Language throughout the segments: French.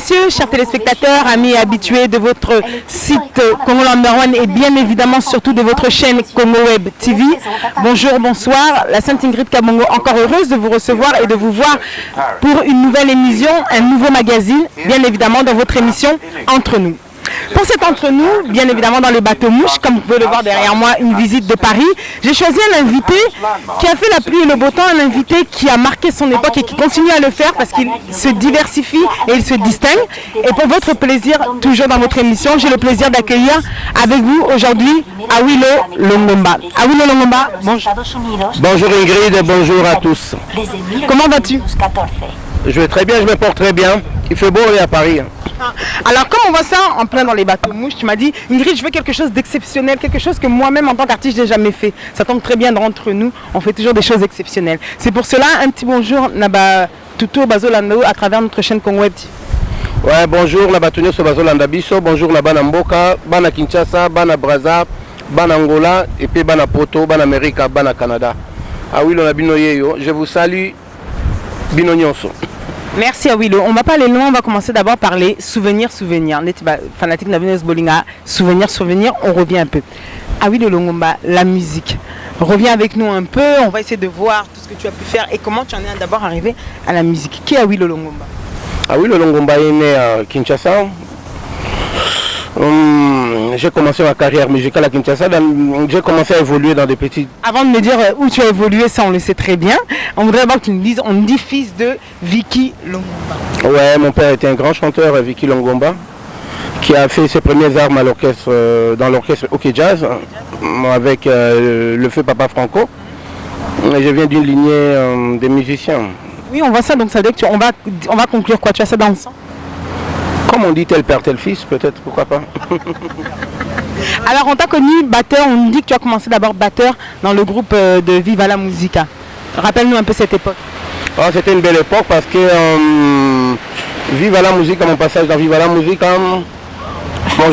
messieurs, chers téléspectateurs, amis et habitués de votre site Congo Number One et bien évidemment surtout de votre chaîne Congo Web TV. Bonjour, bonsoir. La Sainte Ingrid Kabongo, encore heureuse de vous recevoir et de vous voir pour une nouvelle émission, un nouveau magazine, bien évidemment dans votre émission Entre nous. Pour cet Entre nous, bien évidemment dans le bateau mouche, comme vous pouvez le voir derrière moi, une visite de Paris, j'ai choisi un invité qui a fait la pluie et le beau temps, un invité qui a marqué son époque et qui continue à le faire parce qu'il se diversifie et il se distingue. Et pour votre plaisir, toujours dans votre émission, j'ai le plaisir d'accueillir avec vous aujourd'hui Awilo Longomba. Awilo Longomba, bonjour. Bonjour Ingrid, bonjour à tous. Comment vas-tu? Je vais très bien, je me porte très bien. Il fait beau aller à Paris. Alors comme on voit ça en plein dans les bateaux mouches, tu m'as dit Ingrid, je veux quelque chose d'exceptionnel, quelque chose que moi-même en tant qu'artiste je n'ai jamais fait. Ça tombe très bien d'entre nous, on fait toujours des choses exceptionnelles. C'est pour cela un petit bonjour Naba Tuto Bazolando à travers notre chaîne Congo Web. Ouais, bonjour Naba Tunio Bazolanda Biso, bonjour Naba Namboka, Bana Kinshasa, Bana Brazza, Bana Angola et puis Bana Poto, Bana Amérique, Bana Canada. Ah oui, on a Binoyeyo, je vous salue Binonyonso. Merci Awilo. On va pas aller loin, on va commencer d'abord par les souvenirs. Fanatique Navinos Bolinga, souvenirs, on revient un peu. Awilo Longomba, la musique. Reviens avec nous un peu, on va essayer de voir tout ce que tu as pu faire et comment tu en es d'abord arrivé à la musique. Qui est Awilo Longomba? Awilo Longomba est né à Kinshasa. J'ai commencé ma carrière musicale à Kinshasa, j'ai commencé à évoluer dans des petits... Avant de me dire où tu as évolué, ça on le sait très bien, on voudrait d'abord que tu nous dises, on dit fils de Vicky Longomba. Ouais, mon père était un grand chanteur, Vicky Longomba, qui a fait ses premières armes à l'orchestre, dans l'orchestre OK Jazz, avec le feu Papa Franco. Et je viens d'une lignée des musiciens. Oui, on voit ça, donc ça veut dire on va conclure quoi? Tu as ça dans le sang? Comme on dit tel père, tel fils, peut-être, pourquoi pas. Alors on t'a connu batteur, on nous dit que tu as commencé d'abord batteur dans le groupe de Viva la Musica. Rappelle-nous un peu cette époque. Oh, c'était une belle époque parce que Viva la Musica, mon passage dans Viva la Musica, bon,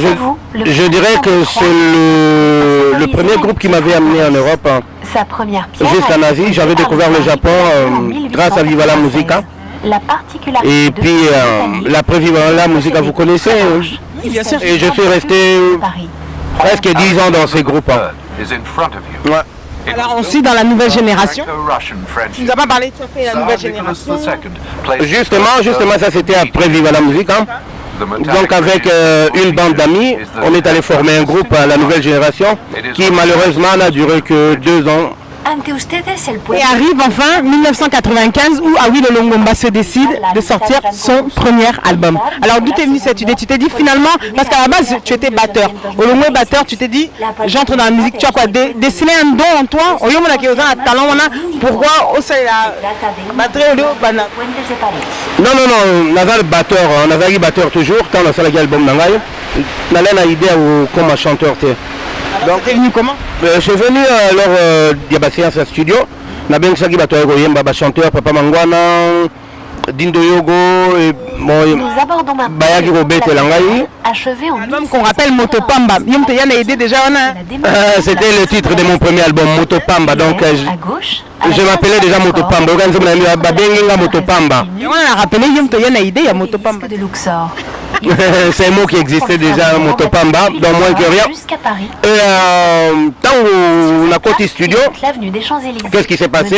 je dirais que c'est le premier groupe qui m'avait amené en Europe. Sa première pierre jusqu'en Asie, j'avais découvert le Japon grâce à Viva la Musica. Et puis l'après Viva la Musica, vous connaissez, oui, bien sûr. Et je suis resté presque 10 ans dans ces groupes. Ouais. Alors on suit dans la nouvelle génération. Tu nous as pas parlé, tu as fait la nouvelle génération. Justement ça c'était après Viva la Musica. Donc avec une bande d'amis, on est allé former un groupe à la nouvelle génération qui malheureusement n'a duré que 2 ans. Et arrive enfin 1995 où Awilo Longomba se décide de sortir son premier album. Alors d'où t'es venue cette idée? Tu t'es dit finalement, parce qu'à la base tu étais batteur, au Longomba batteur, tu t'es dit j'entre dans la musique, tu as quoi, dessiné un don en toi? Au Yomona qui est un talent, pourquoi Non, Nazal batteur, Nazali batteur toujours, quand on a fait l'album Nangaï, on a l'idée comme chanteur. Donc t'es venu comment? Je suis venu lors de la séance à studio. On a bien chanteur, Papa Mangwana, Dindo Yogo, nous abordons maintenant achevé en album qu'on rappelle Motopamba. C'était le titre de mon premier album, Motopamba. Donc je m'appelais déjà Motopamba. On a rappelé Motopamba. C'est un mot qui existait déjà, Motopamba, dans moins que rien. Et tant qu'on a côté studio, qu'est-ce qui s'est passé?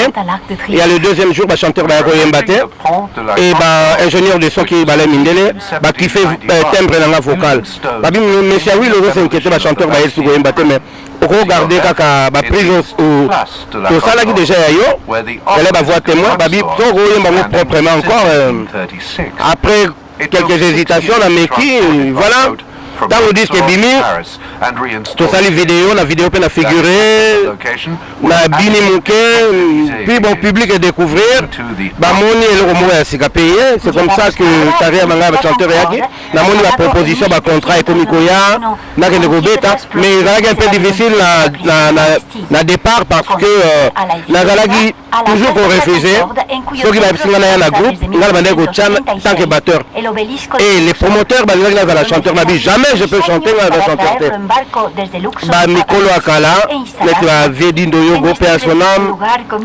Il y a le deuxième jour, chanteur Mbaté et ingénieur de son qui balait Mindele, qui fait timbre dans la vocale. Monsieur oui, le c'est inquiété, chanteur Mbaté, mais regardez kaka prise au salagi déjà yo, elle va voir témoin, proprement encore. Après quelques hésitations, on a mis qui, voilà. Dans le disque Bimi, tout ça, les vidéos, la vidéo peut la figurer, la Bini Mouké, puis bon public est découvrir, Moni et le Romo est payé, c'est comme ça que carrière Manga va chanter Réagi, la Moni la proposition, le contrat est comme Mikoya, n'a qu'un gobeta, mais il est un peu difficile le départ parce que Nazalagi, toujours qu'on refusait, ceux qui va signer un groupe, il va demander au Tchan tant que batteur. Et les promoteurs, ils la chanteur n'a jamais. Je peux chanter, mais je vais chanter. Mikolo Akala, la Védi Ndoyogo, paix à son âme.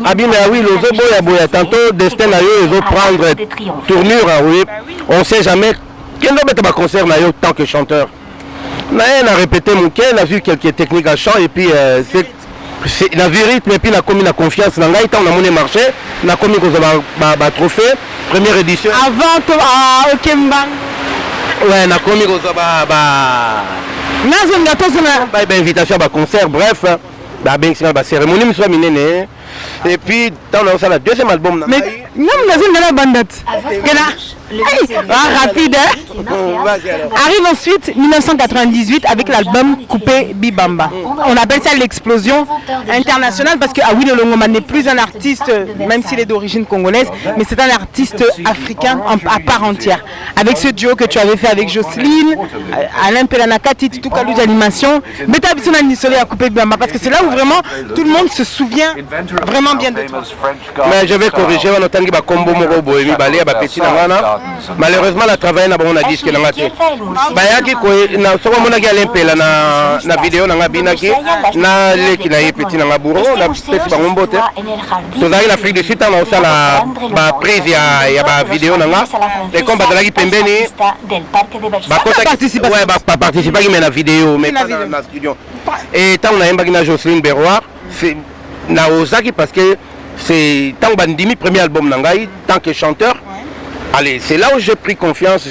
Abime, oui, les Boya Boya. Tantôt, destin à eux, ils vont prendre tournure, oui. On ne sait jamais Quel est ma concert en tant que chanteur? On a répété mon quai, on a vu quelques techniques à chant et puis c'est la vérité et puis la commune a confiance dans l'aïe, on a mon marché, on a commis un trophée, première édition. Avant tout, ok, mbang. Ouais, on a commis une invitation à un concert, bref, une cérémonie, une cérémonie. Et puis, dans le deuxième album, mais non, on a la bandette. Rapide. Arrive ensuite 1998 avec l'album Coupé Bibamba. On appelle ça l'explosion internationale parce que Awi Lolongoma n'est plus un artiste, même s'il est d'origine congolaise, mais c'est un artiste africain à part entière. Avec ce duo que tu avais fait avec Jocelyne, Alain Pelanakati, tout Kalou d'animation, Beta Bissona Nissolé à Coupé Bibamba parce que c'est là où vraiment tout le monde se souvient vraiment bien de toi. Mais je vais corriger, on entend que Combo Moro Boemi Balé, Petit Nangana. Malheureusement, la travail n'a pas on a dit que l'on a dit. Bayaki ko na so mo na gale pela na vidéo na ngabinaki na le ki na petit na ngaburo na pesi ba ngombote. To zaki na Afrique du Sud na osala ba prise ya ba vidéo na nga. Et comme bazalaki pembeni ba kota participer ouais ba participer qui na vidéo mais pas na studio. Et tant on a yembaki na Jocelyne Berroir, c'est na osaki parce que c'est tant bandimi premier album na ngai tant que chanteur. Allez, c'est là où j'ai pris confiance.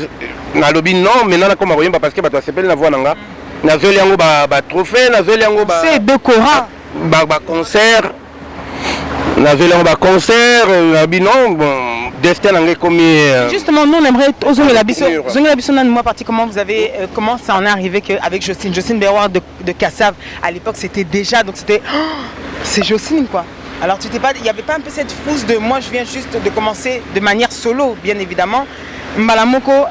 Na lobby non, maintenant on a comme parce que tu as s'appelle la voix nanga. Na zeli yango ba trophée, na zeli yango ba c'est deux chorats. Ba concert. Na zeli yango ba concert, na binon bon destin nanga comme justement nous on aimerait oser la biso. Oser la biso moi parti comment vous avez comment ça en est arrivé que avec Jocelyne Berroir de Kassav à l'époque c'était déjà donc c'était c'est Jocelyne quoi. Alors il n'y avait pas un peu cette frousse de moi je viens juste de commencer de manière solo bien évidemment. Mbalamoko,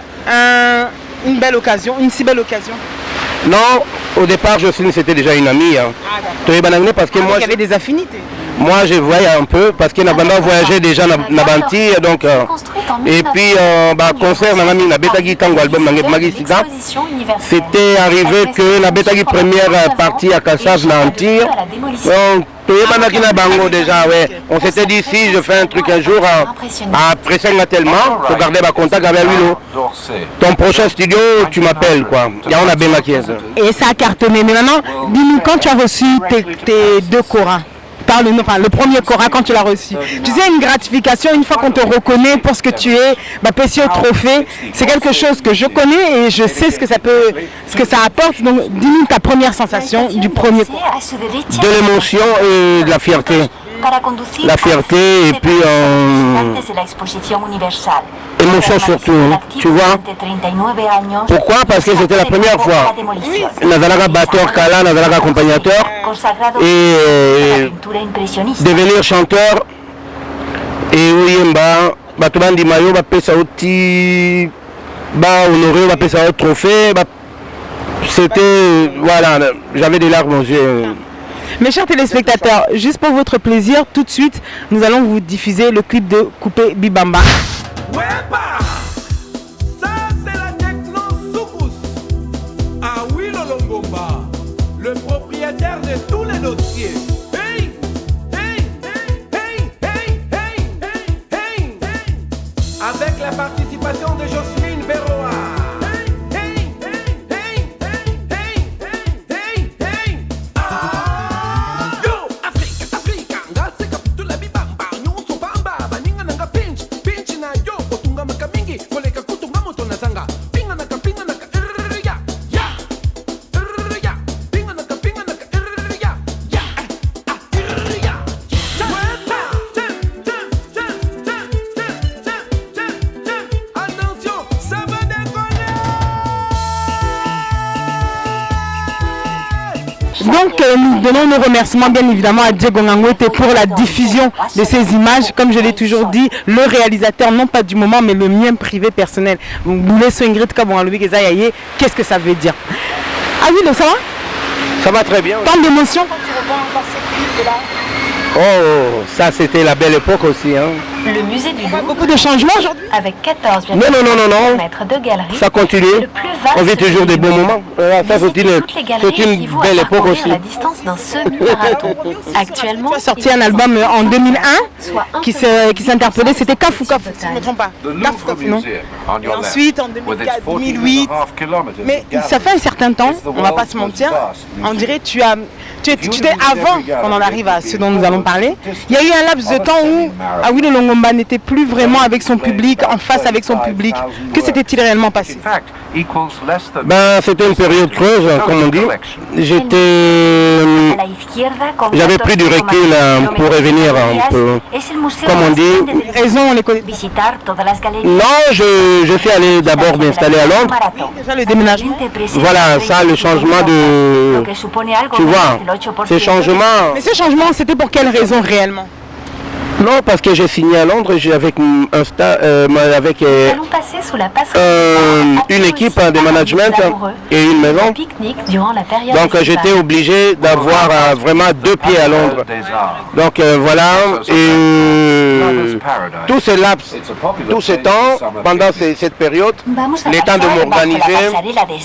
une belle occasion, une si belle occasion. Non, au départ Jocelyne c'était déjà une amie. Hein. Parce que moi il y avait des affinités. Moi je voyais un peu parce que Nabanda voyageait déjà na Banti donc et puis concert na ami na Betagi tango album na Magi Sida. C'était arrivé que na Betagi première partie à Kassav na Antir. Donc déjà, ouais. On s'était dit si je fais un truc un jour à presser tellement, pour garder ma contact avec lui. Ton prochain studio, tu m'appelles quoi. Il y a on a bien maquillé. Et ça a cartonné. Mais maintenant, dis-nous quand tu as reçu tes deux chorins. Parle-nous, enfin, le premier Cora quand tu l'as reçu. Tu sais, une gratification, une fois qu'on te reconnaît pour ce que tu es, Pessi au trophée, c'est quelque chose que je connais et je sais ce que ça apporte. Donc, dis-nous ta première sensation du premier Cora. De l'émotion et de la fierté. La fierté et puis émotion surtout, hein, tu vois. Pourquoi? Parce que c'était la première fois. Nazalaga batteur Kala, Nazalaga accompagnateur et devenir chanteur et Oyemba, Batubandi Mayo, Bapesa Oti, honoré, Bapesa trophée. C'était, voilà, j'avais des larmes aux yeux. Mes chers téléspectateurs, juste pour votre plaisir, tout de suite, nous allons vous diffuser le clip de Coupé Bibamba. Ça c'est la techno Soukous. Ah oui, Lolongomba, le propriétaire de tous les dossiers. Hey, hey, hey, hey, hey, hey, hey, hey. Avec la participation de Jocelyne Berroir. Donc nous donnons nos remerciements bien évidemment à Diego Ngangwete pour la diffusion de ces images. Comme je l'ai toujours dit, le réalisateur, non pas du moment, mais le mien privé personnel. Qu'est-ce que ça veut dire? Ah oui, donc ça va? Ça va très bien. Tant d'émotions. Oh, ça c'était la belle époque aussi. Hein. Le musée du Louvre. Beaucoup de changements aujourd'hui. Avec 14 non. mètres de galerie. Ça continue. Le plus On vit toujours des bons moments. Ça, c'est une belle époque aussi. La distance d'un semi-marathon. Actuellement, Tu as sorti un album en 2001 qui s'interpellait, c'était Kafou Kafou, si je ne me trompe pas. Kafou Kafou, non? Et ensuite, en 2004, 2008. Mais ça fait un certain temps, on ne va pas se mentir, on dirait que tu étais avant qu'on en arrive à ce dont nous allons parler. Il y a eu un laps de temps où Awilo Longomba n'était plus vraiment avec son public, en face avec son public. Que s'était-il réellement passé? Ben, c'était une période creuse, comme on dit. J'avais pris du recul pour revenir un peu. Comme on dit. Les raisons, on les connaît. Non, je suis allé d'abord m'installer à Londres. Déjà le déménagement. Voilà, ça, le changement de... Tu vois, ces changements... Mais ce changement, c'était pour quelle raison réellement? Non, parce que j'ai signé à Londres avec une équipe de management et une maison. Donc j'étais obligé d'avoir vraiment 2 pieds à Londres. Donc voilà, et tout ce laps, tout ce temps, pendant cette période, le temps de m'organiser,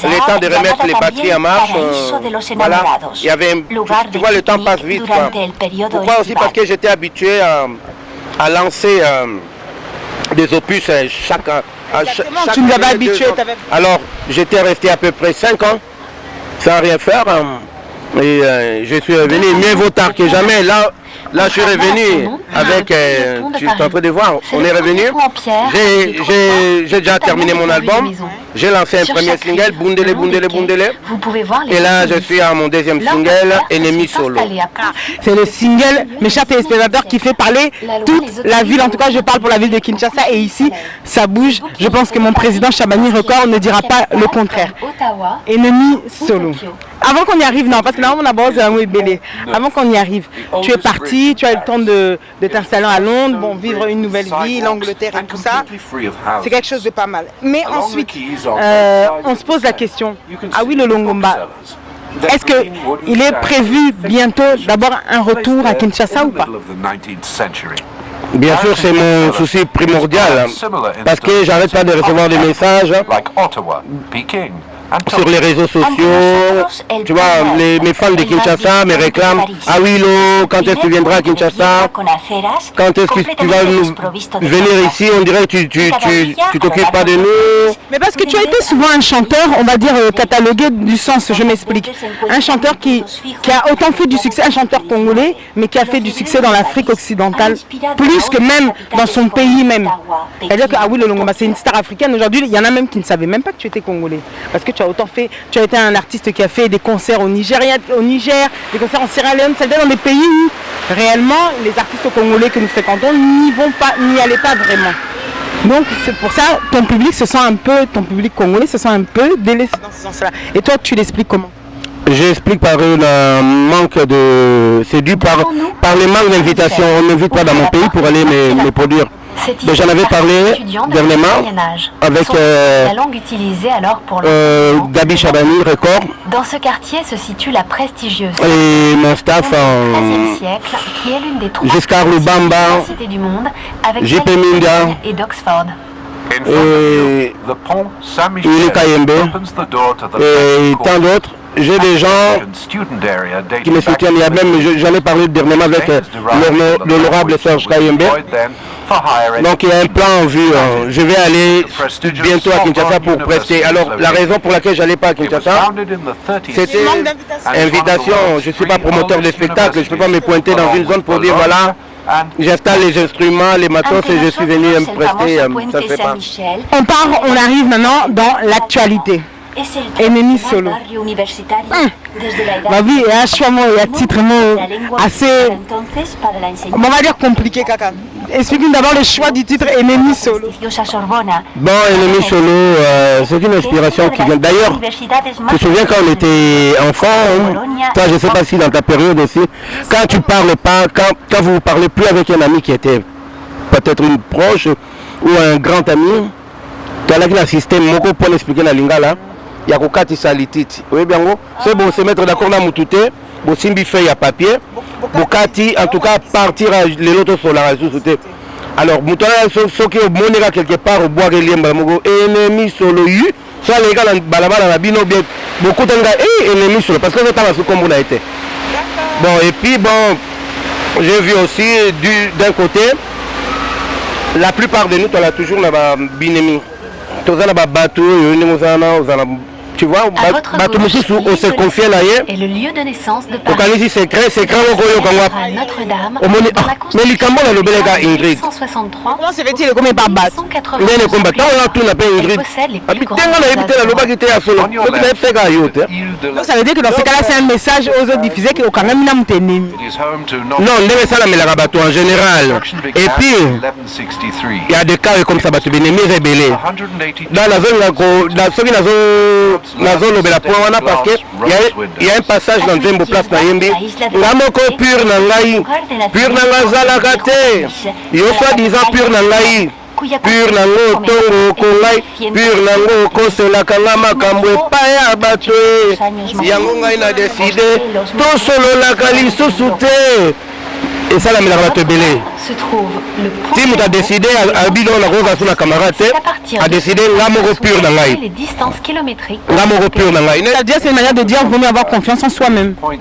le temps de remettre les batteries en marche, voilà, il y avait, tu vois, le temps passe vite, quoi. Pourquoi aussi? Parce que j'étais habitué à lancer des opus chaque tu nous avais habitué. Alors j'étais resté à peu près 5 ans sans rien faire et je suis revenu, mieux vaut tard que jamais. Là je suis revenu avec, tu es en train de voir, on est revenu, j'ai déjà terminé mon album, j'ai lancé un premier single, Bundele Bundele Bundele, et là je suis à mon deuxième single, Ennemi Solo. C'est le single, mes chers téléspectateurs, qui fait parler toute la ville, en tout cas je parle pour la ville de Kinshasa, et ici ça bouge. Je pense que mon président Chabani Record ne dira pas le contraire. Ennemi Solo. Avant qu'on y arrive, non, parce que là on a besoin d'un bébé. Avant qu'on y arrive, tu es parti, tu as eu le temps de t'installer à Londres, bon, vivre une nouvelle vie, l'Angleterre et tout ça. C'est quelque chose de pas mal. Mais ensuite, on se pose la question, Awilo Longomba, est-ce qu'il est prévu bientôt d'abord un retour à Kinshasa ou pas? Bien sûr, c'est mon souci primordial, parce que j'arrête pas de recevoir des messages sur les réseaux sociaux. Tu vois, mes fans de Kinshasa me réclament: ah oui, quand est-ce que tu viendras à Kinshasa? Quand est-ce que tu vas venir ici? On dirait que tu t'occupes pas de nous. Mais parce que tu as été souvent un chanteur, on va dire catalogué du sens, je m'explique. Un chanteur qui a autant fait du succès, un chanteur congolais, mais qui a fait du succès dans l'Afrique occidentale, plus que même dans son pays même. C'est-à-dire que Awilo Longomba, c'est une star africaine. Aujourd'hui, il y en a même qui ne savaient même pas que tu étais congolais. Parce que tu as autant fait, tu as été un artiste qui a fait des concerts au Niger, des concerts en Sierra Leone, c'est-à-dire dans des pays où réellement les artistes congolais que nous fréquentons n'y allaient pas vraiment. Donc c'est pour ça ton public congolais se sent un peu délaissé dans ce sens-là. Et toi, tu l'expliques comment? J'explique par un manque de... C'est dû par le manque d'invitation. On ne m'invite pas dans mon pays pour aller me produire. J'en avais parlé dernièrement avec Gabi Chabani Record. Dans ce quartier se situe la prestigieuse et mon staff en siècle, qui est l'une des 3 Giscard Lubamba, universités du monde, avec JP Minga et d'Oxford. Et Ili Kayembe et tant d'autres. J'ai des gens qui me soutiennent. Il y a même, j'en ai parlé dernièrement avec l'honorable Serge Kayembe. Donc il y a un plan en vue. Je vais aller bientôt à Kinshasa pour prester. Alors la raison pour laquelle je n'allais pas à Kinshasa, c'était invitation. Je ne suis pas promoteur de spectacle. Je ne peux pas me pointer dans une zone pour dire voilà, j'installe les instruments, les matos et je suis venu me prester. Ça ne fait pas. On arrive maintenant dans l'actualité. Ennemi Solo. Ma vie est un choix, il y a titre assez, on va dire compliqué, Kaka. Explique-nous d'abord le choix du titre Ennemi Solo. Bon, Ennemi Solo, c'est une inspiration qui vient. D'ailleurs, tu te souviens quand on était enfant, toi je ne sais pas si dans ta période aussi, quand tu parles pas, quand vous ne parlez plus avec un ami qui était peut-être une proche ou un grand ami, tu as là un système, moko pour expliquer la lingala. Il y a kokati salititi. Oui bien gros. C'est bon, se mettre d'accord dans moutouté. Bon simbi feuille à papier. Bokati en tout cas partir à l'autre sur la sous. Alors moutona ce qui est monera quelque part au bois relié mbamogo ennemi solo yu soit les gars balabala la bino bien beaucoup d'enga et ennemi sur parce que c'est pas comme on a été. Bon et puis bon j'ai vu aussi d'un côté la plupart de nous on a toujours la binemi. Tous les bateaux tu vois, on se confie là. Et le lieu de naissance de Paris. Paris. C'est Notre-Dame. Mais les Cameroun, le Béléga Ingrid. 163. Comment se fait-il comme pas battre? Les combattants, on a tout l'appel Ingrid. Ça veut dire que dans ce cas-là, c'est un message aux autres diffusés qui ont quand même une ennemi. Non, on deve ça mais la bateau en général. Et puis, il y a des cas comme ça, bateau ennemi rébellé. Dans la zone, dans ceux qui la zone de la Poana parce qu'il y a un passage dans une place na Yembi. Ramoko pur nangai, pur nangazalakate. Yo soit disant pur nangai. Pur nango tongo kongai, pur nango koselaka makambo epai ya bato. Yango ngai na décidé tosololaka lisusu te. Et ça la melaka bato ebele. Si tu as décidé à bidon la rose sur la camarade a décidé l'amour pur dans l'aïe. Les distances kilométriques. L'amour pur dans l'aïe. C'est une manière de dire qu'il vaut mieux avoir confiance en soi-même. Non,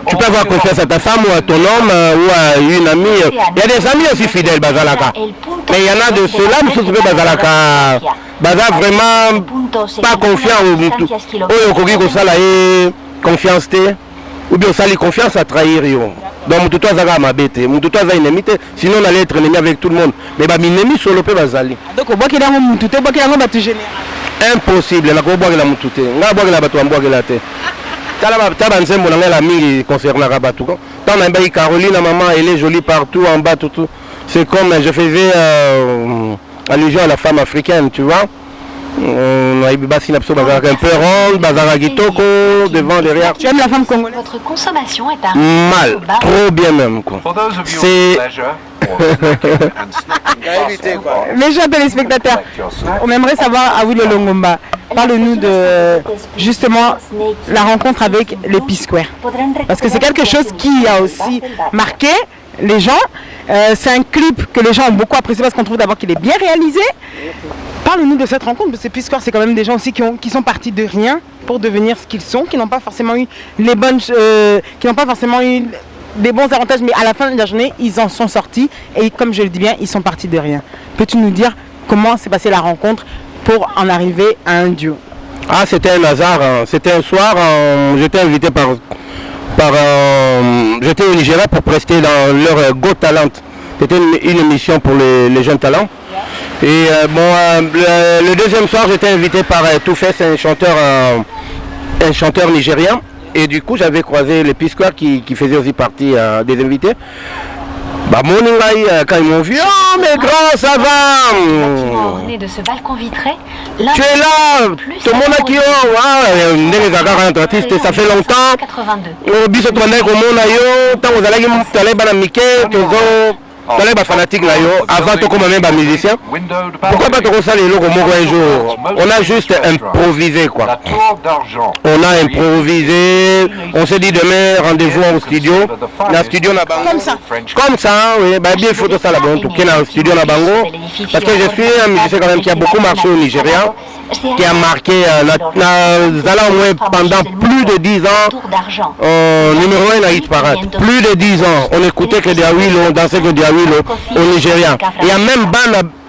tu peux avoir confiance à ta femme ou à ton homme ou à une amie. Il y a des amis aussi fidèles, Bazalaka. Mais il y en a de ceux-là, mais surtout Bazalaka. Baza vraiment pas confiant au tout. Oh, Kogi Kosala et confiance te. Ou bien ça les confiance à trahir yo. Donc tout ça va m'abêter, tout ça va ennemi, sinon on allait être ennemi avec tout le monde. Mais bah ennemi sur le peu bazali. Donc au bois qui est dans mon tout, bois qui est dans mon batu général. Impossible, la ko bois la mutute. Nga bois la batu bois la te. Tala ba nzembo na la mingi concernant la batu. Tant na baï Caroline maman elle est jolie partout en bas tout. C'est comme je faisais allusion à la femme africaine, tu vois. On a un peu ronde, bazaragitoko, devant, derrière. Tu aimes la femme congolaise? Votre consommation est à mal, trop bien même quoi. C'est mes chers téléspectateurs, on aimerait savoir à Willow Longomba, parle-nous de justement la rencontre avec les P-Square. Parce que c'est quelque chose qui a aussi marqué les gens. C'est un clip que les gens ont beaucoup apprécié parce qu'on trouve d'abord qu'il est bien réalisé. Parle-nous de cette rencontre, parce que P-Square, c'est quand même des gens aussi qui sont partis de rien pour devenir ce qu'ils sont, qui n'ont pas forcément eu les bonnes, qui n'ont pas forcément eu des bons avantages, mais à la fin de la journée, ils en sont sortis et comme je le dis bien, ils sont partis de rien. Peux-tu nous dire comment s'est passée la rencontre pour en arriver à un duo? Ah, c'était un hasard. C'était un soir, j'étais invité j'étais au Nigeria pour prester dans leur Go Talent. C'était une émission pour les jeunes talents. Et le deuxième soir, j'étais invité par Toufès, un chanteur nigérien. Et du coup, j'avais croisé les P-Square qui faisait aussi partie des invités. Bah, mon quand ils m'ont vu, oh mais grand, ça va! Orné de ce balcon vitré, tu es là! Tout le monde a qui ça fait longtemps. 82. Dans les fanatiques là, avant de commencer les musiciens, pourquoi pas te ressentir les logos un jour? On a juste improvisé quoi. On a improvisé, on s'est dit demain rendez-vous au studio. Dans le studio Comme ça. Comme ça, oui, bah bien photo ça là-bas, tout dans le studio Nabango. Parce que je suis un musicien quand même qui a beaucoup marché au Nigeria, qui a marqué au moins pendant plus de 10 ans. Numéro 1 à Hit Parade. Plus de 10 ans, on écoutait que des Awilo, on dansait que des Awilo au Nigeria. Il y a même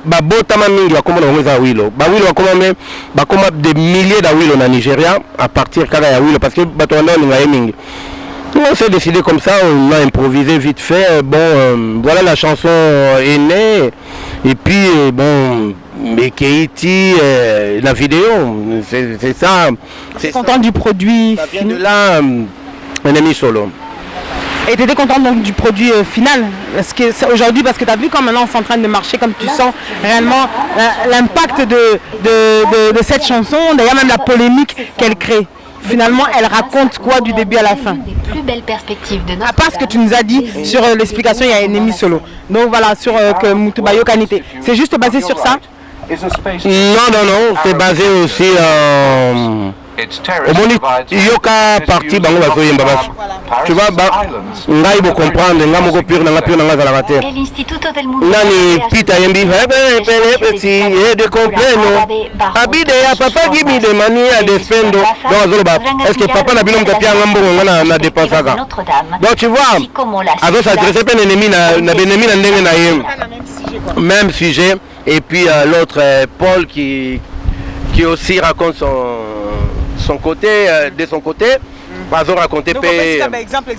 Botama mingi comme on a Awilo. Awilo comme des milliers d'Awilo au Nigeria à partir de Awilo parce que Batouana on a mingi. On s'est décidé comme ça, on a improvisé vite fait. Bon, voilà la chanson est née. Et puis, bon, mais Keiti, la vidéo, c'est ça. C'est content du produit. Ça vient de là, un ami solo. Et tu étais content donc du produit final aujourd'hui, parce que tu as vu quand maintenant c'est en train de marcher, comme tu sens réellement l'impact de cette chanson, d'ailleurs même la polémique qu'elle crée. Finalement, elle raconte quoi du début à la fin? Des plus belles perspectives de notre à part ce que tu nous as dit sur l'explication, il y a un ennemi solo. Donc voilà, sur que Mutubayo Kanité. C'est juste basé sur ça? Non, c'est basé aussi omoni yoka parti bango bazoyemba baso tu vois ngai bocomprendre nga moko pure nanga azalaka te nani Pita yembi de compleno abide ya papa gibi de mania de spendo donc azoloba est-ce que papa na bino mutapianga mbongo nga na dépensaka donc tu vois azosadresse mpe na benemi na ndenge na ye même sujet et puis l'autre Paul qui aussi raconte son côté, de son côté, bazo raconter exemple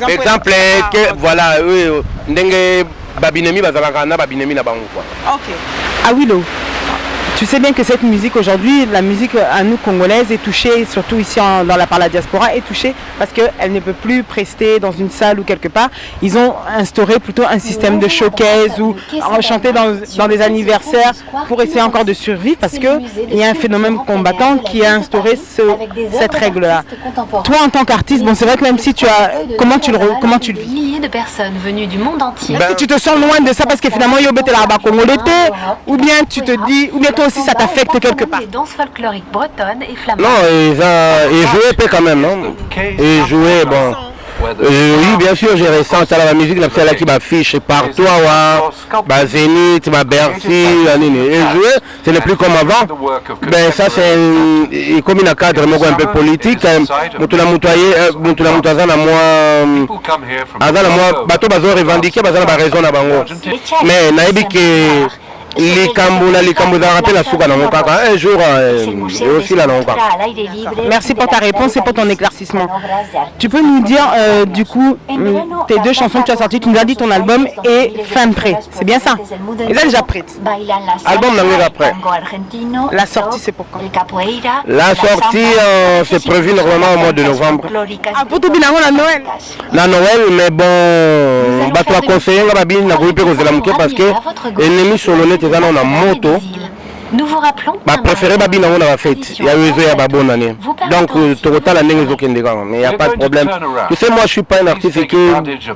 que voilà ndenge babinemi bazalaka na babinemi na bango quoi. OK. Ah oui, tu sais bien que cette musique aujourd'hui, la musique à nous congolaise est touchée, surtout ici par la diaspora, est touchée parce qu'elle ne peut plus prester dans une salle ou quelque part. Ils ont instauré plutôt un système de showcase ou chanter dans des anniversaires pour essayer encore de survivre parce qu'il y a un phénomène combattant qui a instauré cette règle-là. Toi, en tant qu'artiste, bon, c'est vrai que même si tu as... Comment tu le vis? Milliers de personnes venues du monde entier. Est-ce que tu te sens loin de ça parce que finalement, ou bien tu te dis... Ou bien toi aussi ça t'affecte quelque part. Les danses folkloriques bretonnes et flamandes. Non, ils jouaient quand même, non? Ils jouaient, bon. Oui, bien sûr, j'ai ressenti la musique, la celle qui m'affiche partout, bah Zénith, bah Bercy, et jouer, ce n'est plus comme avant. Ben ça c'est comme un cadre un peu politique. Mutula mutwaza na moi, bateau bazo revendiquer, bazo na raison na bango. Mais naïbi que un jour et aussi la langue. Merci pour ta réponse et pour ton éclaircissement. Tu peux nous dire du coup tes deux chansons que tu as sorties, tu nous as dit ton album est fin prêt, c'est bien ça? Et là déjà prête. Album n'est pas prêt. La sortie c'est pour quand? La sortie c'est prévu normalement au mois de novembre. Ah pour tout bien la Noël. La Noël mais bon bah toi conseiller la babine na groupe cause la muke parce que ennemi solo net dans la moto. Nous vous rappelons. Ma préférée babine on a fait. Il y a eu ya ba bonne année. Donc total année ils ont mais il y a pas de problème. Tu sais moi je suis pas un artiste que je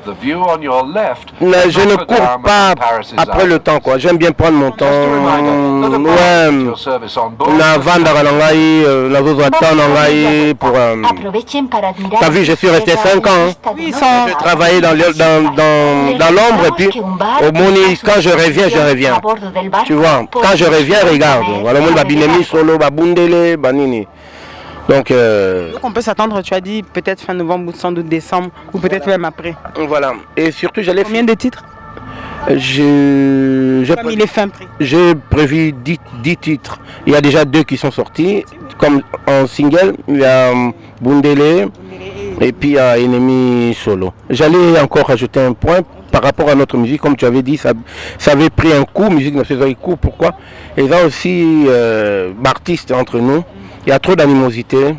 ne cours pas après le temps quoi. J'aime bien prendre mon temps. Ouais. Na vendre à l'angai, la chose attendre l'angai pour t'as vu je suis resté 5 ans. J'ai travaillé dans l'ombre et puis au moni quand je reviens. Tu vois, quand je reviens regarde, voilà mon babinemi solo babundele banini. Donc on peut s'attendre, tu as dit peut-être fin novembre ou sans doute décembre ou peut-être même après. Voilà. Et surtout j'allais combien de titres? J'ai prévu 10 titres. Il y a déjà 2 qui sont sortis. Comme en single, il y a Bundele et puis il y a Ennemi Solo. J'allais encore rajouter un point par rapport à notre musique. Comme tu avais dit, ça avait pris un coup. Musique ne faisait coup. Pourquoi? Et là aussi, artistes entre nous, il y a trop d'animosité.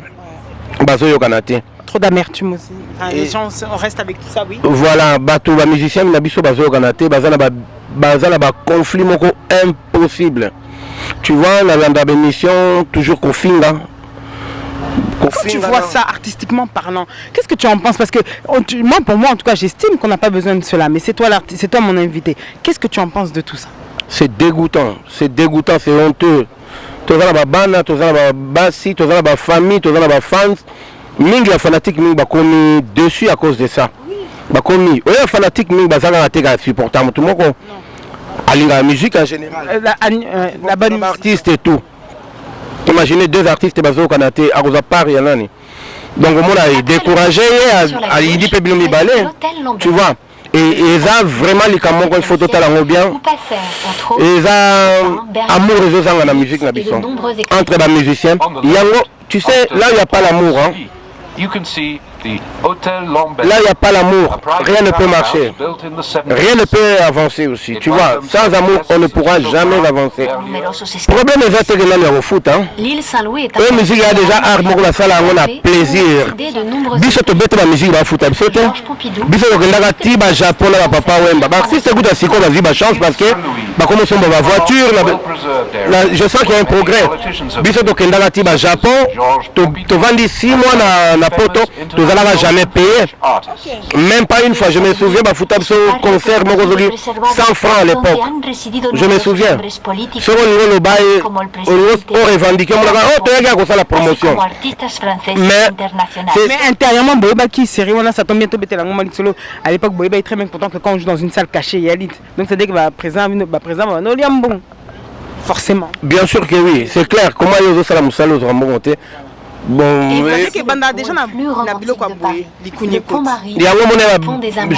Bazoyo Kanate. Trop d'amertume aussi. Enfin, les gens, on reste avec tout ça, oui. Voilà, bateau, les musiciens, ils habitent Bazoyo Kanate, bazana ba conflit moko impossible. Tu vois, la émission toujours confinga. Quand tu vois ça artistiquement parlant, qu'est-ce que tu en penses? Parce que moi, pour moi, en tout cas, j'estime qu'on n'a pas besoin de cela. Mais c'est toi l'artiste, c'est toi mon invité. Qu'est-ce que tu en penses de tout ça? C'est dégoûtant, c'est honteux. Tu as la bande, tu as la bassi, tu as la famille, tu as la fans. Mingi ya fanatique mingi bakomi dessus à cause de ça. Bakomi, oya fanatique mingi bazanga na tega supportable tout le monde. Alinga la musique en général. La bonne artiste et tout. Imaginez 2 artistes bazo kanate à cause part y en a ni. Donc au monde a découragé à l'idée pe bilombi balé. Tu vois. Et ça vraiment les camons il faut total en bien. Et ça amour les gens dans la musique na bison. Entre les musiciens, tu sais là il y a pas l'amour hein. Là, il n'y a pas l'amour. Rien ne peut marcher. Rien ne peut avancer aussi. Tu vois, sans amour, on ne pourra jamais avancer. Le problème est que nous au foot. L'île Saint-Louis est un musique a déjà art pour la salle, on a plaisir. Biso to bête la musique va foot. Biso to kenda tiba Japon la papa wemba. Bah si c'est good à siko vas-y bah chance parce que bah comment sont ma voiture je sens qu'il y a un progrès. Biso to kenda tiba Japon to vandi 6 mois na poto to tozalaka jamais payé. Même pas une fois, je me souviens, bafuta biso concert moko zoli 100 francs à l'époque. Je me souviens. Sur le niveau lobaye, on revendiquait, on toyaki à kosala la promotion. Mais intérieurement, Boyeba qui série, on a ça tombe bientôt bête la ngoma solo. À l'époque, Boyeba est très bien content que quand on joue dans une salle cachée, il y a l'élite. Donc c'est dès que présent, bon. Forcément. Bien sûr que oui, c'est clair. Comment il y a ça la moussalo aux monté. Bon, je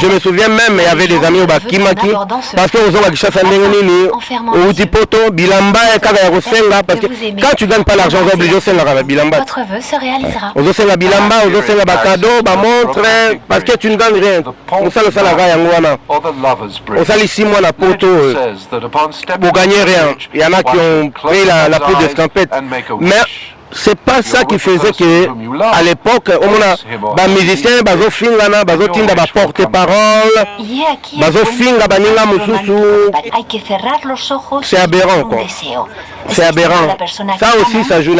me souviens même, il y avait des amis au Bakimaki, parce que vous avez chassé au Tipoto, Bilamba et Kagarosenga, parce que quand tu ne gagnes pas l'argent, vous êtes obligé de faire la Bilamba. Votre vœu se réalisera. Vous avez la Bilamba, vous avez la Bakado, montre, parce que tu ne gagnes rien. On sait le salaire, on sait les 6 mois la poto, vous gagnez rien. Il y en a qui ont pris la peau d'escampette. Mais c'est pas ça qui faisait que à l'époque on a musiciens bazo fingana bazo tinda ba porte-parole bazo finga baninga mususu. C'est aberrant quoi. C'est aberrant. Ça aussi ça joue.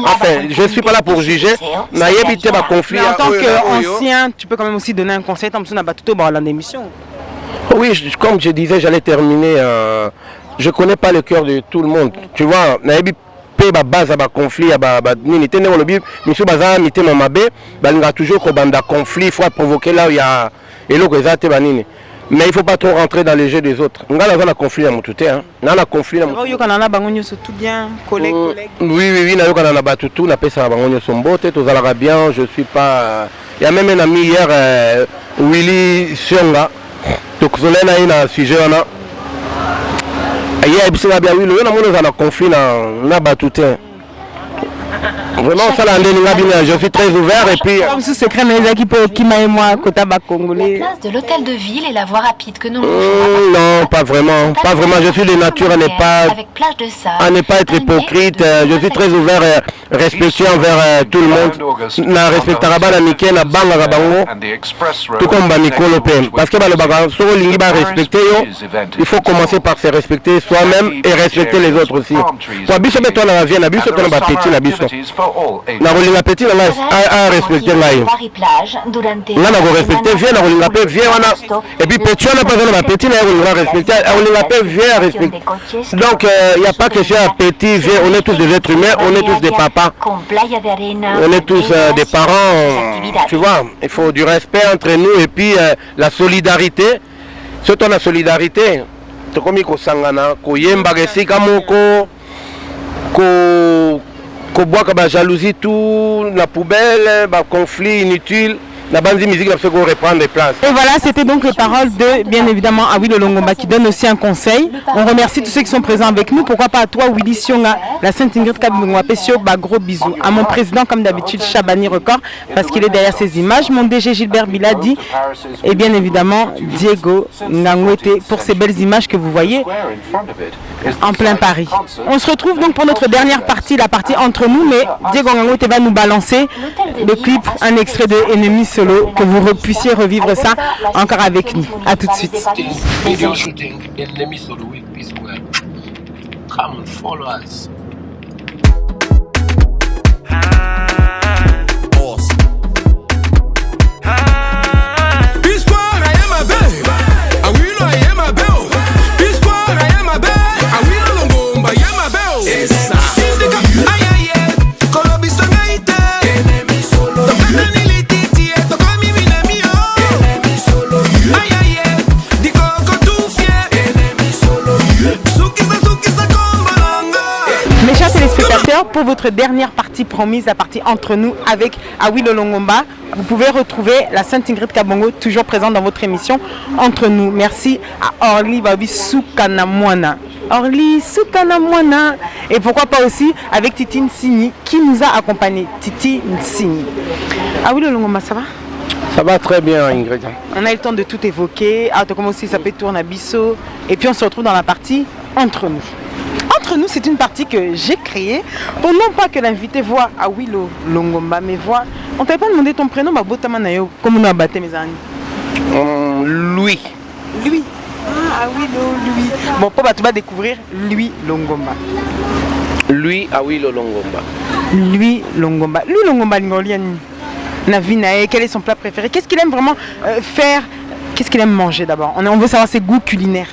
Enfin, je suis pas là pour juger. Na yebite ba conflit. En tant qu'ancien, tu peux quand même aussi donner un conseil tant que na ba tout dans l'émission. Oui, comme je disais, j'allais terminer. Je connais pas le cœur de tout le monde. Tu vois, na yebi ba base ba conflit ba nini tene le bi monsieur baza mité mamabe balinga toujours ko banda conflit faut provoquer là où il y a eloko ezate ba nini, mais il faut pas trop rentrer dans les jeux des autres. Ngala za na conflit na mututé hein, na conflit na mututé yo kana na bango nyoso tout bien collègue. Oui na yo kana na batutu na pesa bango nyoso mbote tozalaka bien. Je suis pas, il y a même un ami hier Willy Sionga tokozolena ina sujet wana. Conflit na batouté. Vraiment ça je suis très ouvert et puis la place de l'hôtel de ville et la voie rapide que nous non, pas vraiment, je suis de nature à ne pas être hypocrite. Je suis très ouvert et respectueux envers tout le monde. Na respectera ba na mike na banga ga bango tout comme ba mikolo pe parce que ba le baga so lingi ba respecter yo, il faut commencer par se respecter soi-même et respecter les autres aussi. Toi biso be toi na vie na biso to na ba petit na biso na rolinga petit na respecter ngai na na respecter vie na rolinga pe vie wana et puis petit na pas na petit na rolinga respecter rolinga pe vie à respecter. Donc il y a pas question à petit vie, on est tous des êtres humains, on est tous des papas, on est tous des parents, tu vois. Il faut du respect entre nous et puis la solidarité. Surtout la solidarité, c'est comme il sangana ko yemba kesika moko ko boire ba jalousie tout la poubelle, ba conflit inutile. La bande de musique va reprendre des places. Et voilà, c'était donc les paroles de, bien évidemment, Awilo Longomba qui donne aussi un conseil. On remercie tous ceux qui sont présents avec nous. Pourquoi pas à toi, Willy Sionga, la Sainte Ingrid Kabungwa Pessio, gros bisous. À mon président, comme d'habitude, Chabani Record, parce qu'il est derrière ces images. Mon DG Gilbert Biladi. Et bien évidemment, Diego Ngangwete pour ces belles images que vous voyez en plein Paris. On se retrouve donc pour notre dernière partie, la partie entre nous. Mais Diego Ngangwete va nous balancer le clip, un extrait de Ennemis Solo, que vous puissiez revivre ça encore avec nous. A tout de suite. Video shooting in Ennemis Solo with Peace Square. Come and follow us. Peace Square, I am a babe. I will, I am a babe. Peace Square, I am a babe. I will, Longomba, I am a babe. Yes, pour votre dernière partie promise, la partie entre nous avec Awilo Longomba. Vous pouvez retrouver la Sainte Ingrid Kabongo toujours présente dans votre émission Entre nous. Merci à Orly Babi Soukanamwana. Orly Soukanamwana. Et pourquoi pas aussi avec Titi Nsini qui nous a accompagnés. Titi Nsini. Awilo Longomba, ça va? Ça va très bien, Ingrid. On a eu le temps de tout évoquer. Comme aussi ça peut tourner à Bisso. Et puis on se retrouve dans la partie Entre nous. Entre nous, c'est une partie que j'ai créée pour non pas que l'invité voit Awilo Longomba, mais voit. On t'avait pas demandé ton prénom, comment on a battu mes amis? Louis. Louis. Ah, Awilo, Louis. Bon, pour tu vas découvrir Louis Longomba. Louis Awilo Longomba. Louis Longomba. Louis Longomba, Navinae, quel est son plat préféré? Qu'est-ce qu'il aime vraiment faire? Qu'est-ce qu'il aime manger d'abord? On veut savoir ses goûts culinaires.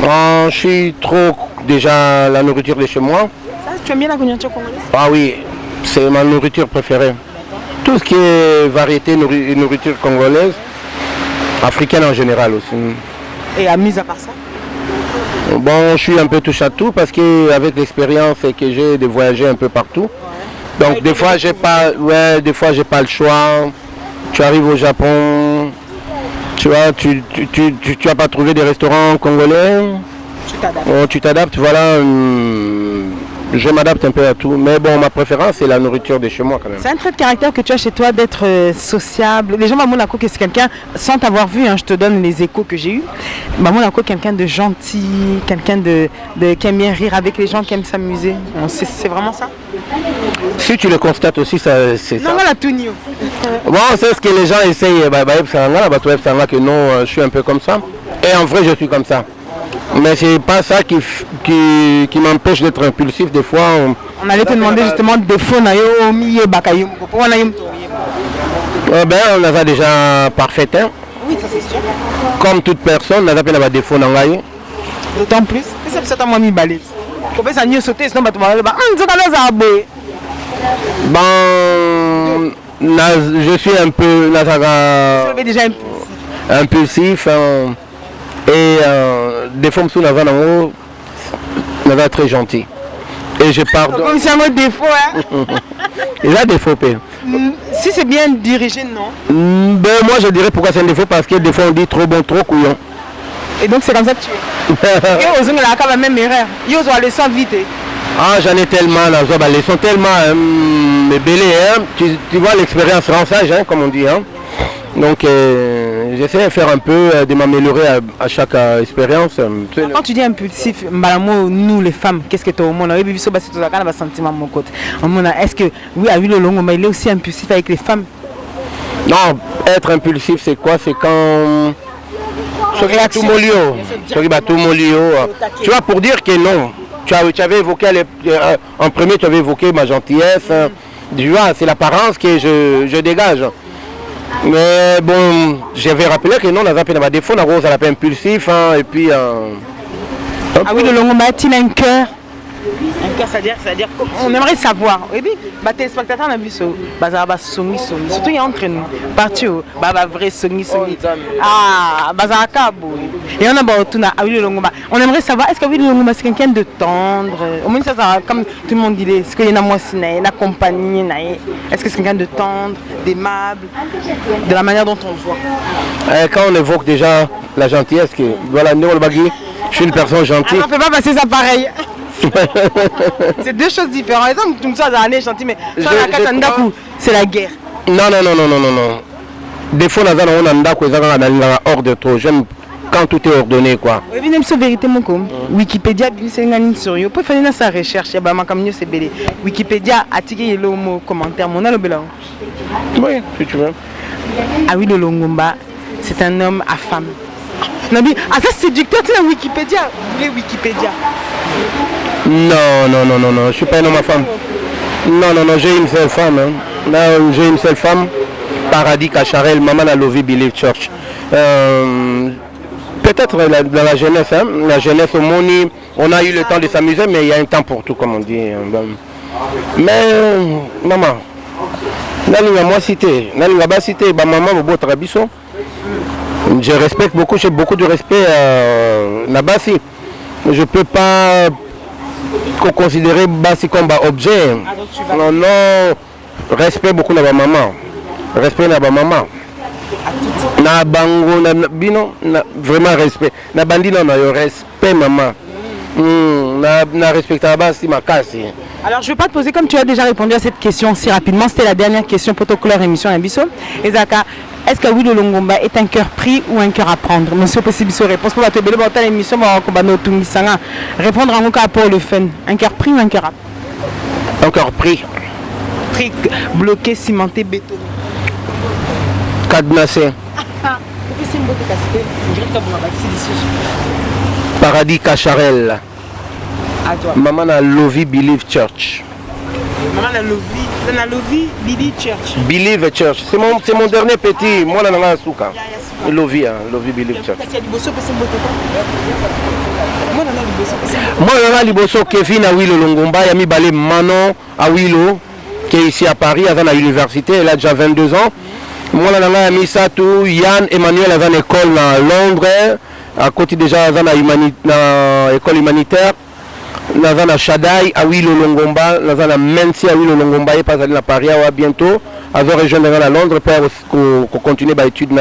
Je suis trop déjà la nourriture de chez moi. Ça, tu aimes bien la nourriture congolaise? Ah oui, c'est ma nourriture préférée. Tout ce qui est variété nourriture congolaise, africaine en général aussi. Et mis à part ça? Bon, je suis un peu touche à tout parce qu'avec l'expérience que j'ai de voyager un peu partout. Donc des fois j'ai pas le choix. Tu arrives au Japon, tu vois, tu as pas trouvé des restaurants congolais. Tu t'adaptes, voilà. Je m'adapte un peu à tout. Mais bon, ma préférence c'est la nourriture de chez moi quand même. C'est un trait de caractère que tu as chez toi d'être sociable. Les gens à Monaco que c'est quelqu'un, sans t'avoir vu, hein, je te donne les échos que j'ai eus. Monaco, quelqu'un de gentil, quelqu'un qui aime bien rire avec les gens, qui aime s'amuser. C'est vraiment ça? Si tu le constates aussi, c'est ça. Non, voilà tout new. Bon, c'est ce que les gens essayent. Que non, je suis un peu comme ça. Et en vrai, je suis comme ça. Mais c'est pas ça qui m'empêche d'être impulsif des fois. On allait te demander justement des défauts. On a déjà parfait. Hein? Oui, ça c'est sûr. Comme toute personne, on a des défauts. D'autant plus. C'est ça moi mis balise. Faut pas ça mieux sauter sinon je suis un peu déjà impulsif. Et des fois, je suis très gentil. Et je pardonne. Comme c'est un mot défaut, hein? Il a des faux pères. Si c'est bien dirigé, non? Moi, je dirais pourquoi c'est un défaut, parce que des fois, on dit trop bon, trop couillon. Et donc, c'est comme ça que tu es. Et aux autres, la même erreur. Ils ont les leçons vite. Ah, j'en ai tellement, là. Ils sont tellement belés, hein. Tu vois, l'expérience rend sage, hein, comme on dit, hein. Donc j'essaie de faire un peu, de m'améliorer à chaque expérience. Quand tu dis impulsif, nous les femmes, qu'est-ce que tu as au monde? Est-ce que oui, à le long, il est aussi impulsif avec les femmes? Non, être impulsif c'est quoi? C'est quand... Tu vois, pour dire que non, tu avais évoqué, en premier tu avais évoqué ma gentillesse, tu vois, c'est l'apparence que je dégage. Mais bon, j'avais rappelé que non, on a des défauts, on a un impulsif, hein, et puis... Ah oui, le Longomba a-t-il un cœur? Un cœur, c'est-à-dire on aimerait savoir. Et puis, les téléspectateurs, on a vu ça. Surtout, il y a entre nous. Parti au vrai songi. Ah, et on a tout le Longomba. On aimerait savoir, est-ce que le Longomba, c'est quelqu'un de tendre? Au moins, ça, comme tout le monde dit, est-ce qu'il y a une compagnie? Est-ce que c'est quelqu'un de tendre, d'aimable, de la manière dont on le voit? Quand on évoque déjà la gentillesse, voilà, je suis une personne gentille. On ne fait pas passer ça pareil. C'est deux choses différentes. Donc, ça, gentil, mais c'est la guerre. Non. Des fois, on a hors de trop. J'aime quand tout est ordonné, quoi. Oui, mais c'est vérité, mon com. Wikipédia, c'est une sur vous pouvez faire sa recherche. Il y a comme c'est belé. Wikipédia a tiré le mot commentaire. Mon a le bélan. Oui, si tu veux. Ah oui, le Longomba, c'est un homme à femme. Non, mais ça c'est séducteur, tu sais, Wikipédia. Vous voulez Wikipédia? Non, je suis pas un homme à femme. Non, j'ai une seule femme. Hein. Là, j'ai une seule femme, Paradis Kacharel, Maman a Lovi Believe Church. Peut-être dans la jeunesse, hein, au Moni, on a eu le temps de s'amuser, mais il y a un temps pour tout, comme on dit. Mais, maman, je respecte beaucoup, j'ai beaucoup de respect à Bassi. Je ne peux pas considérer Bassi comme un objet. Non, respect beaucoup à ma maman. Respect à ma maman. Na bango, vraiment respect. Na bandi non, respect maman. Na respect à Bassi ma casse. Alors je ne vais pas te poser comme tu as déjà répondu à cette question si rapidement. C'était la dernière question pour clore émission Bisso. Ezaka, est-ce que oui le Longomba est un cœur pris ou un cœur à prendre? Monsieur possible réponse pour te bénévoler dans l'émission répondre en cas pour le fun. Un cœur pris ou un cœur à prendre? Un cœur pris. Pris, bloqué, cimenté, béton. Cadenassé. Paradis Kacharel. Maman a Lovi Believe Church. Maman la Lovi, Billy Church. Believe Church. C'est mon dernier petit. Moi, là, je suis Souka. Lovi, Believe Church. Moi, je suis Liboso Kevin à Wilo Longomba. Il y a mis Manon à Wilo, qui est ici à Paris, à la université. Elle a déjà 22 ans. Moi, je suis mis Satou, Yann, Emmanuel, à l'école à Londres. À côté déjà, à l'école humanitaire. Naza na Shadai à Wilo Longomba, naza na Mensi à Wilo Longomba et pas aller à Paris bientôt. Avant rejoindre à Londres pour continuer mes études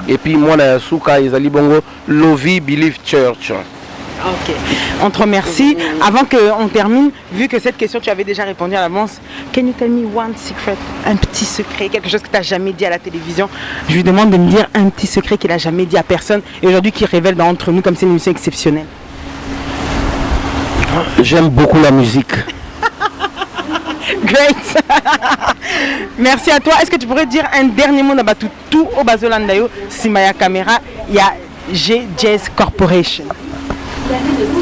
et puis moi na Souka Izali Bongo Lovi Believe Church. Ok, on te remercie. Avant qu'on termine, vu que cette question tu avais déjà répondu à l'avance, can you tell me one secret, un petit secret, quelque chose que tu n'as jamais dit à la télévision? Je lui demande de me dire un petit secret qu'il n'a jamais dit à personne et aujourd'hui qui révèle entre nous comme c'est une émission exceptionnelle. J'aime beaucoup la musique. Great. Merci à toi. Est-ce que tu pourrais dire un dernier mot d'abord tout au Bazolandayo, Simaya Caméra, il y a G Jazz Corporation.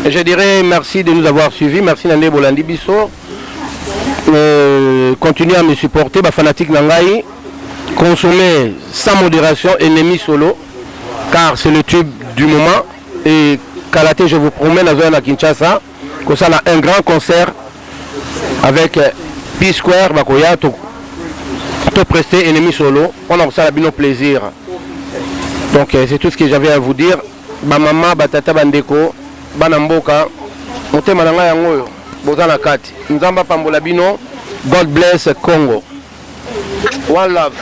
Je dirais merci de nous avoir suivis. Merci Nandé Bolandi Bisso. Continuez à me supporter, fanatique Nangaï. Consommez sans modération Ennemi Solo, car c'est le tube du moment. Et Kalaté, je vous promets, dans à Kinshasa. Que ça a un grand concert avec P-Square, Bakoya, tout presté Ennemi Solo. On a ça à nos plaisir. Donc c'est tout ce que j'avais à vous dire. Ma maman, Batata Bandeko, Banamboka, Motema Nanga Yangoyo, Bozana Kati, Nzamba Pambola Bino, God bless Congo. One love.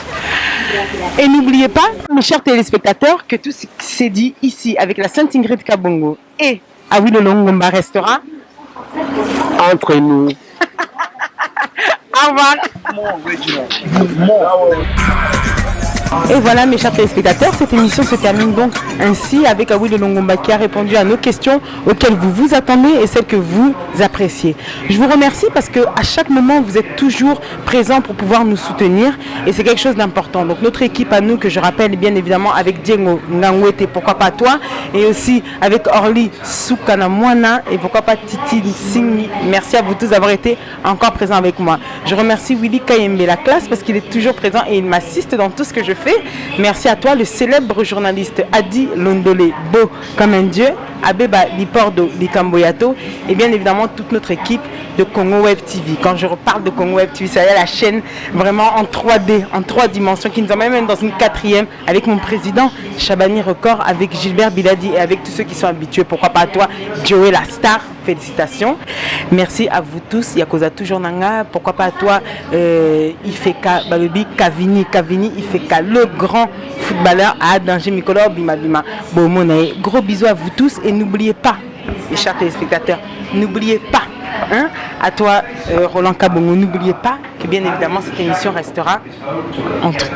Et n'oubliez pas, mes chers téléspectateurs, que tout ce qui s'est dit ici avec la Sainte Ingrid Kabongo et à Wilo Longomba restera entre nous. Au revoir. Et voilà mes chers téléspectateurs, cette émission se termine donc ainsi avec Awi de Longomba qui a répondu à nos questions auxquelles vous vous attendez et celles que vous appréciez. Je vous remercie parce que à chaque moment vous êtes toujours présents pour pouvoir nous soutenir et c'est quelque chose d'important. Donc notre équipe à nous que je rappelle bien évidemment avec Diego Ngangwete, pourquoi pas toi, et aussi avec Orly Soukana Mwana et pourquoi pas Titi Singhi. Merci à vous tous d'avoir été encore présents avec moi. Je remercie Willy Kayembe la classe parce qu'il est toujours présent et il m'assiste dans tout ce que je fais. Merci à toi, le célèbre journaliste Adi Londole, beau comme un dieu, Abeba Lipordo Likamboyato et bien évidemment toute notre équipe de Congo Web TV. Quand je reparle de Congo Web TV, c'est la chaîne vraiment en 3D, en 3 dimensions qui nous emmène même dans une 4e avec mon président Chabani Record, avec Gilbert Biladi et avec tous ceux qui sont habitués. Pourquoi pas à toi, Joey la star. Félicitations. Merci à vous tous. Yakoza toujours Nanga. Pourquoi pas à toi, Ifeka Babebi Kavini, Ifeka, le grand footballeur à Danger Mikolo Bima Bima. Bon, gros bisous à vous tous et n'oubliez pas, mes chers téléspectateurs, n'oubliez pas, hein, à toi, Roland Kabongo, n'oubliez pas que bien évidemment cette émission restera entre